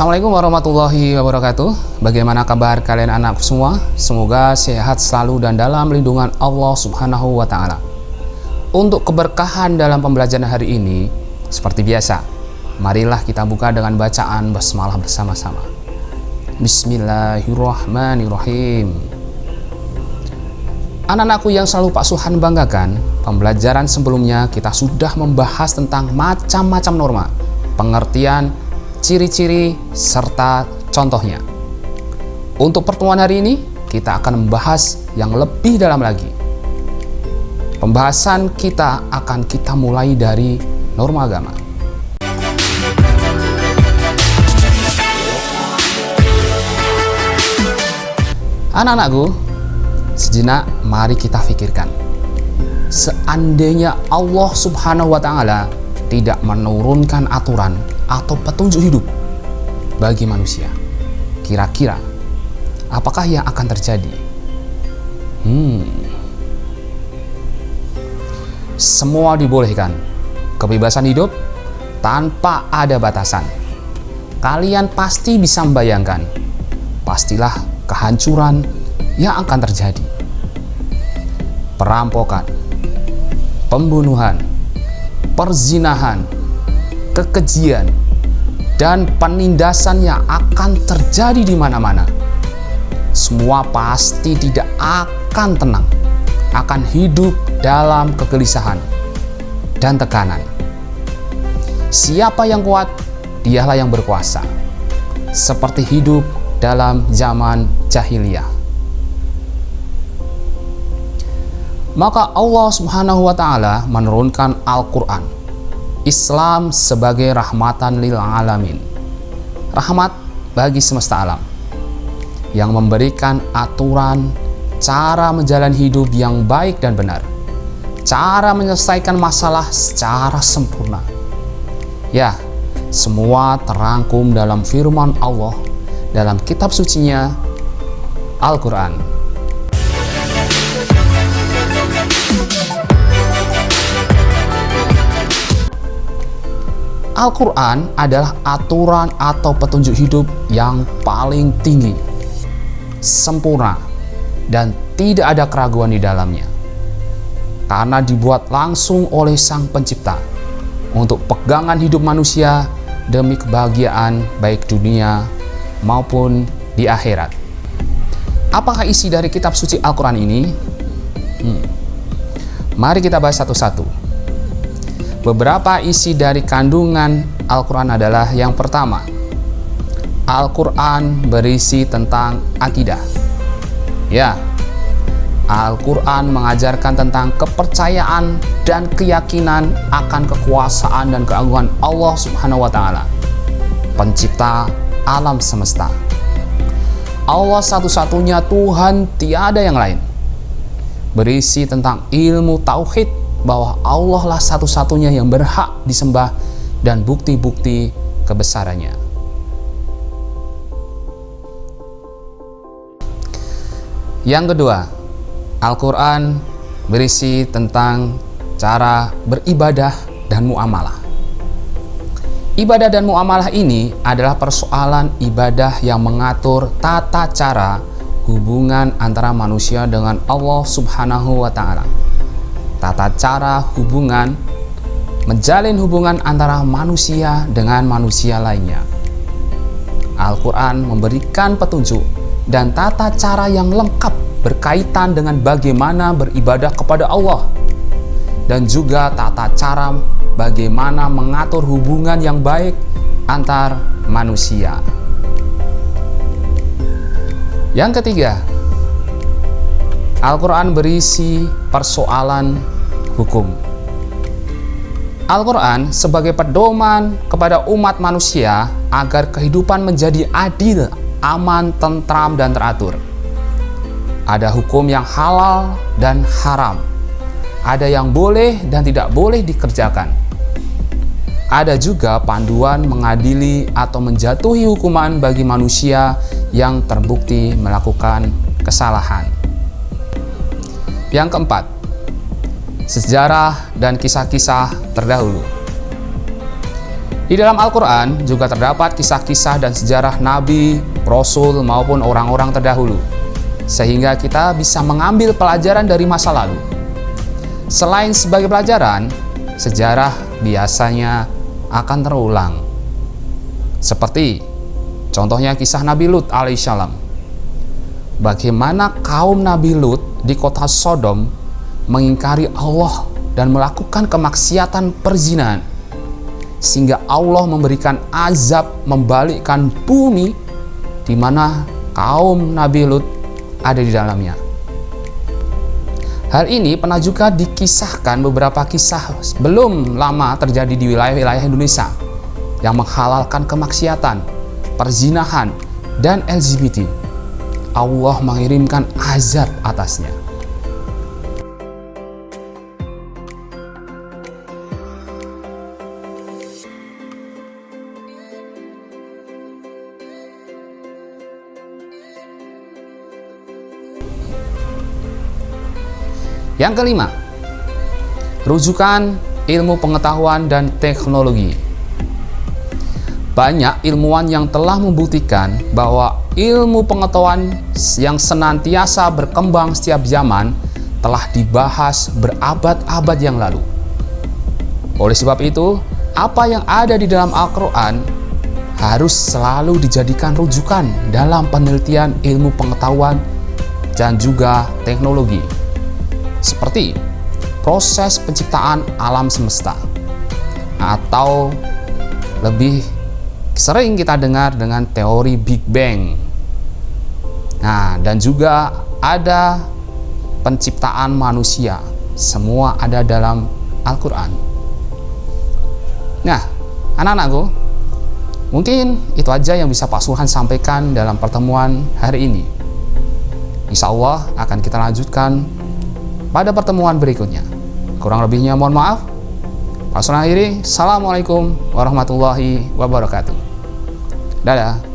Assalamualaikum warahmatullahi wabarakatuh. Bagaimana kabar kalian anakku semua? Semoga sehat selalu dan dalam lindungan Allah Subhanahu wa Ta'ala. Untuk keberkahan dalam pembelajaran hari ini, seperti biasa, marilah kita buka dengan bacaan basmalah bersama-sama. Bismillahirrahmanirrahim. Anak-anakku yang selalu Pak Suhan banggakan, pembelajaran sebelumnya kita sudah membahas tentang macam-macam norma, pengertian, ciri-ciri, serta contohnya. Untuk pertemuan hari ini, kita akan membahas yang lebih dalam lagi. Pembahasan kita akan kita mulai dari norma agama. Anak-anakku, sejenak mari kita pikirkan. Seandainya Allah Subhanahu wa Ta'ala tidak menurunkan aturan atau petunjuk hidup bagi manusia, kira-kira apakah yang akan terjadi? Semua dibolehkan, kebebasan hidup tanpa ada batasan. Kalian pasti bisa membayangkan, pastilah kehancuran yang akan terjadi. Perampokan, pembunuhan, perzinahan, kekejian, dan penindasan yang akan terjadi di mana-mana. Semua pasti tidak akan tenang, akan hidup dalam kegelisahan dan tekanan. Siapa yang kuat, dialah yang berkuasa. Seperti hidup dalam zaman jahiliyah. Maka Allah Subhanahu wa Ta'ala menurunkan Al-Quran, Islam sebagai rahmatan lil alamin, rahmat bagi semesta alam, yang memberikan aturan cara menjalani hidup yang baik dan benar, cara menyelesaikan masalah secara sempurna. Ya, semua terangkum dalam firman Allah dalam kitab sucinya Al-Quran. Al-Quran adalah aturan atau petunjuk hidup yang paling tinggi, sempurna, dan tidak ada keraguan di dalamnya. Karena dibuat langsung oleh Sang Pencipta untuk pegangan hidup manusia demi kebahagiaan baik dunia maupun di akhirat. Apakah isi dari kitab suci Al-Quran ini? Mari kita bahas satu-satu. Beberapa isi dari kandungan Al-Quran adalah yang pertama, Al-Quran berisi tentang akidah. Ya, Al-Quran mengajarkan tentang kepercayaan dan keyakinan akan kekuasaan dan keagungan Allah Subhanahu wa Ta'ala, pencipta alam semesta. Allah satu-satunya Tuhan, tiada yang lain. Berisi tentang ilmu tauhid, bahwa Allah lah satu-satunya yang berhak disembah dan bukti-bukti kebesarannya. Yang kedua, Al-Quran berisi tentang cara beribadah dan muamalah. Ibadah dan muamalah ini adalah persoalan ibadah yang mengatur tata cara hubungan antara manusia dengan Allah Subhanahu wa Ta'ala. Tata cara hubungan, menjalin hubungan antara manusia dengan manusia lainnya. Al-Quran memberikan petunjuk dan tata cara yang lengkap berkaitan dengan bagaimana beribadah kepada Allah, dan juga tata cara bagaimana mengatur hubungan yang baik antar manusia. Yang ketiga, Al-Quran berisi persoalan hukum. Al-Quran sebagai pedoman kepada umat manusia agar kehidupan menjadi adil, aman, tentram, dan teratur. Ada hukum yang halal dan haram. Ada yang boleh dan tidak boleh dikerjakan. Ada juga panduan mengadili atau menjatuhi hukuman bagi manusia yang terbukti melakukan kesalahan. Yang keempat, sejarah dan kisah-kisah terdahulu. Di dalam Al-Quran juga terdapat kisah-kisah dan sejarah nabi, rasul maupun orang-orang terdahulu, sehingga kita bisa mengambil pelajaran dari masa lalu. Selain sebagai pelajaran, sejarah biasanya akan terulang. Seperti contohnya kisah Nabi Lut alaihissalam. Bagaimana kaum Nabi Lut di kota Sodom mengingkari Allah dan melakukan kemaksiatan perzinahan, sehingga Allah memberikan azab membalikkan bumi di mana kaum Nabi Lut ada di dalamnya. Hal ini pernah juga dikisahkan beberapa kisah belum lama terjadi di wilayah-wilayah Indonesia yang menghalalkan kemaksiatan, perzinahan, dan LGBT. Allah mengirimkan azab atasnya. Yang kelima, rujukan ilmu pengetahuan dan teknologi. Banyak ilmuwan yang telah membuktikan bahwa ilmu pengetahuan yang senantiasa berkembang setiap zaman telah dibahas berabad-abad yang lalu. Oleh sebab itu, apa yang ada di dalam Al-Quran harus selalu dijadikan rujukan dalam penelitian ilmu pengetahuan dan juga teknologi. Seperti proses penciptaan alam semesta, atau lebih sering kita dengar dengan teori Big Bang. Nah, dan juga ada penciptaan manusia. Semua ada dalam Al-Quran. Nah, anak-anakku, mungkin itu aja yang bisa Pak Suhan sampaikan dalam pertemuan hari ini. Insya Allah akan kita lanjutkan pada pertemuan berikutnya. Kurang lebihnya mohon maaf. Pak Suhan akhiri, Assalamualaikum warahmatullahi wabarakatuh. Dadah.